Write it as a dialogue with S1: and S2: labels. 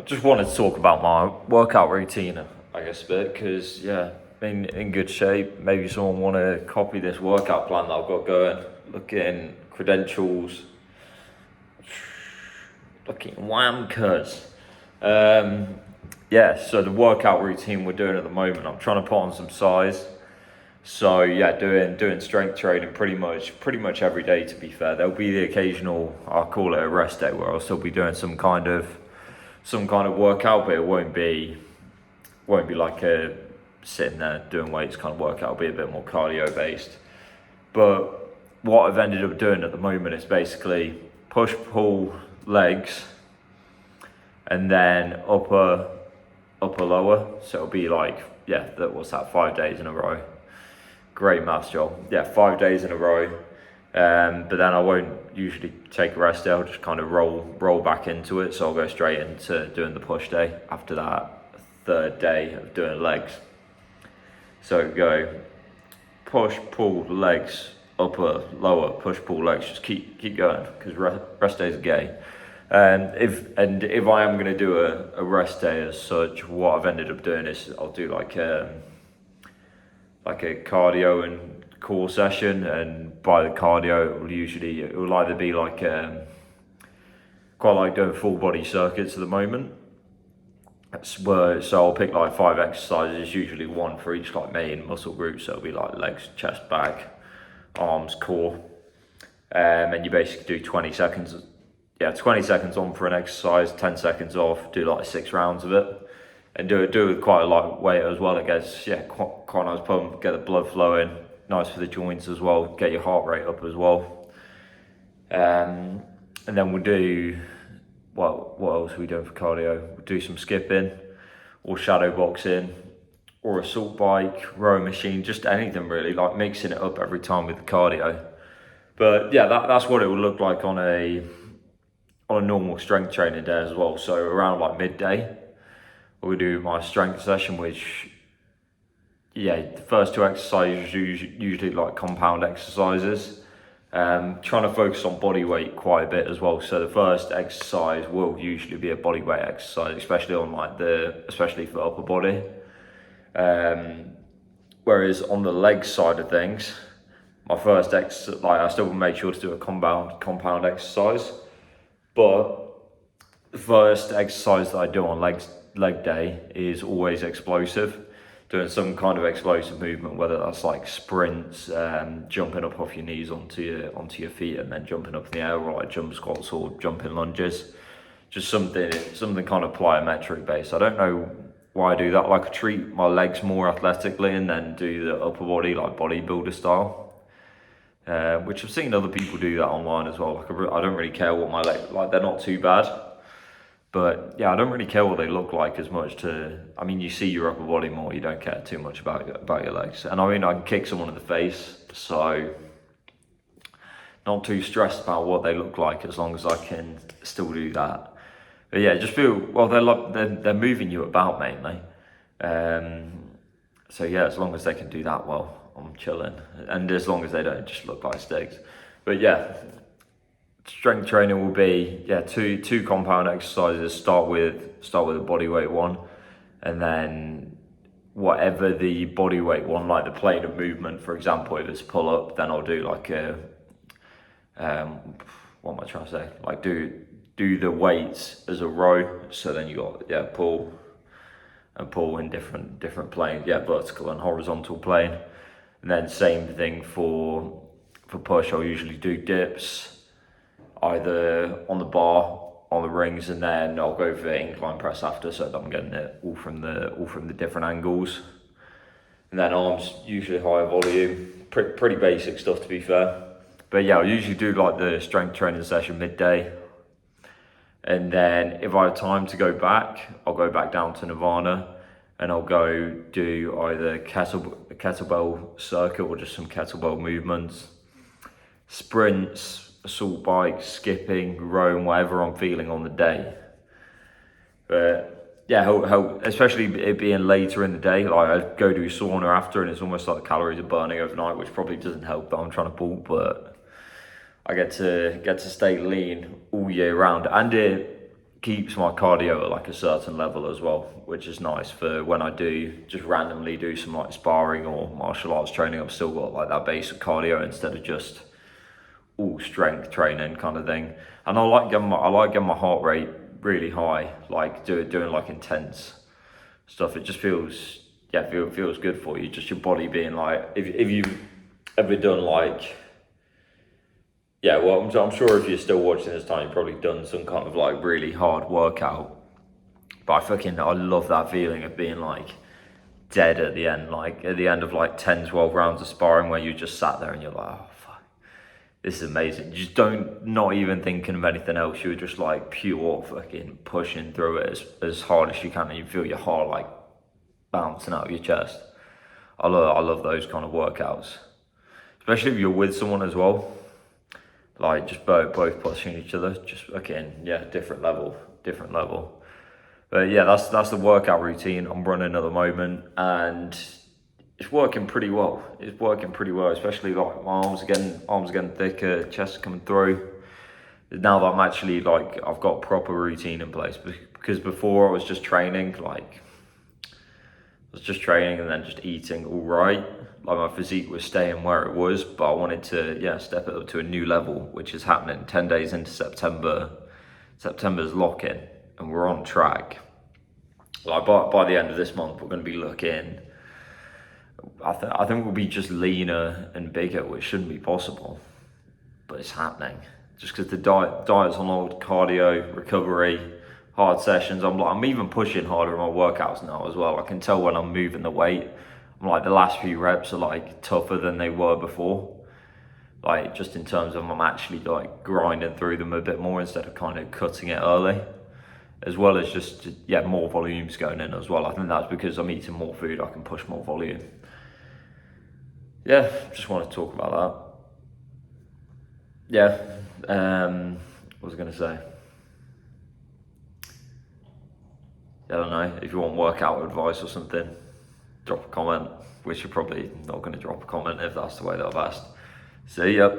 S1: just wanted to talk about my workout routine, I guess, a bit, because, yeah, in good shape. Maybe someone want to copy this workout plan that I've got going. Looking credentials, looking wankers. Yeah, so the workout routine we're doing at the moment, I'm trying to put on some size. So yeah, doing strength training pretty much every day. To be fair, there'll be the occasional, I'll call it a rest day, where I'll still be doing some kind of workout, but it won't be like a sitting there doing weights kind of workout. It'll be a bit more cardio based. But what I've ended up doing at the moment is basically push pull legs, and then upper lower. So it'll be like, yeah, what's that, 5 days in a row. Great maths, Joel. Yeah, 5 days in a row. But then I won't usually take a rest day. I'll just kind of roll back into it. So I'll go straight into doing the push day after that third day of doing legs. So go push, pull, legs, upper, lower, push, pull, legs. Just keep going, because rest days are gay. If I am going to do a rest day as such, what I've ended up doing is I'll do like a cardio and core session, and by the cardio it will either be like quite like doing full body circuits at the moment. So I'll pick like 5 exercises, usually one for each like main muscle group. So it'll be like legs, chest, back, arms, core, and you basically do 20 seconds. Yeah, 20 seconds on for an exercise, 10 seconds off. Do like 6 rounds of it. And do it with quite a light weight as well. It gets, yeah, quite nice pump, get the blood flowing, nice for the joints as well, get your heart rate up as well. And then we'll do, what else are we doing for cardio? We'll do some skipping, or shadow boxing, or assault bike, rowing machine, just anything really, like mixing it up every time with the cardio. But yeah, that's what it will look like on a normal strength training day as well. So around like midday, we'll do my strength session, which, yeah, the first 2 exercises usually like compound exercises. Trying to focus on body weight quite a bit as well. So the first exercise will usually be a body weight exercise, especially for upper body. Whereas on the leg side of things, my first exercise, like, I still make sure to do a compound exercise. But the first exercise that I do on leg day is always explosive, doing some kind of explosive movement, whether that's like sprints, jumping up off your knees onto your feet and then jumping up in the air, or like jump squats or jumping lunges. Just something kind of plyometric based. I don't know why I do that. Like, I treat my legs more athletically and then do the upper body like bodybuilder style. Which I've seen other people do that online as well. Like, I don't really care what my legs, like, they're not too bad. But yeah, I don't really care what they look like as much. I mean, you see your upper body more, you don't care too much about your legs. And I mean, I can kick someone in the face, so not too stressed about what they look like as long as I can still do that. But yeah, just feel, well, they're moving you about mainly. So yeah, as long as they can do that well, I'm chilling. And as long as they don't just look like sticks. But yeah, strength training will be, yeah, two compound exercises. Start with a body weight one, and then whatever the body weight one, like the plane of movement, for example, if it's pull up, then I'll do like a what am I trying to say? Like do the weights as a row. So then you got, yeah, pull in different planes, yeah, vertical and horizontal plane. And then same thing for push. I'll usually do dips, either on the bar, on the rings, and then I'll go for incline press after, so that I'm getting it all from the different angles. And then arms, usually higher volume, pretty basic stuff, to be fair. But yeah, I'll usually do like the strength training session midday. And then if I have time to go back, I'll go back down to Nirvana, and I'll go do either a kettlebell circuit or just some kettlebell movements, sprints, assault bikes, skipping, rowing, whatever I'm feeling on the day. But yeah, help, especially it being later in the day. Like, I go to a sauna after, and it's almost like the calories are burning overnight, which probably doesn't help that I'm trying to bulk, but I get to stay lean all year round. And keeps my cardio at like a certain level as well, which is nice for when I do just randomly do some like sparring or martial arts training. I've still got like that basic cardio instead of just all strength training kind of thing. And I like getting my heart rate really high, like doing like intense stuff. It just feels feels good for you. Just your body being like, if you've ever done like, yeah, well, I'm sure if you're still watching this time, you've probably done some kind of like really hard workout. But I love that feeling of being like dead at the end, like at the end of like 10, 12 rounds of sparring where you just sat there and you're like, oh fuck, this is amazing. You just not even thinking of anything else. You're just like pure fucking pushing through it as hard as you can, and you feel your heart like bouncing out of your chest. I love those kind of workouts, especially if you're with someone as well. Like just both pushing each other, just again, yeah, different level. But yeah, that's the workout routine I'm running at the moment, and it's working pretty well. Especially like my arms are getting thicker, chest coming through. Now that I'm actually like, I've got a proper routine in place, because before I was just training, and then just eating all right. Like my physique was staying where it was, but I wanted to step it up to a new level, which is happening 10 days into September. September's lock-in, and we're on track. Like by the end of this month, we're going to be looking, I think we'll be just leaner and bigger, which shouldn't be possible, but it's happening. Just because the diet's on all cardio, recovery, hard sessions. I'm even pushing harder in my workouts now as well. I can tell when I'm moving the weight. I'm like, the last few reps are like tougher than they were before. Like just in terms of I'm actually like grinding through them a bit more instead of kind of cutting it early. As well as just, more volumes going in as well. I think that's because I'm eating more food, I can push more volume. Yeah, just want to talk about that. Yeah, what was I going to say? I don't know, if you want workout advice or something, drop a comment, which you're probably not going to drop a comment if that's the way that I've asked. See ya.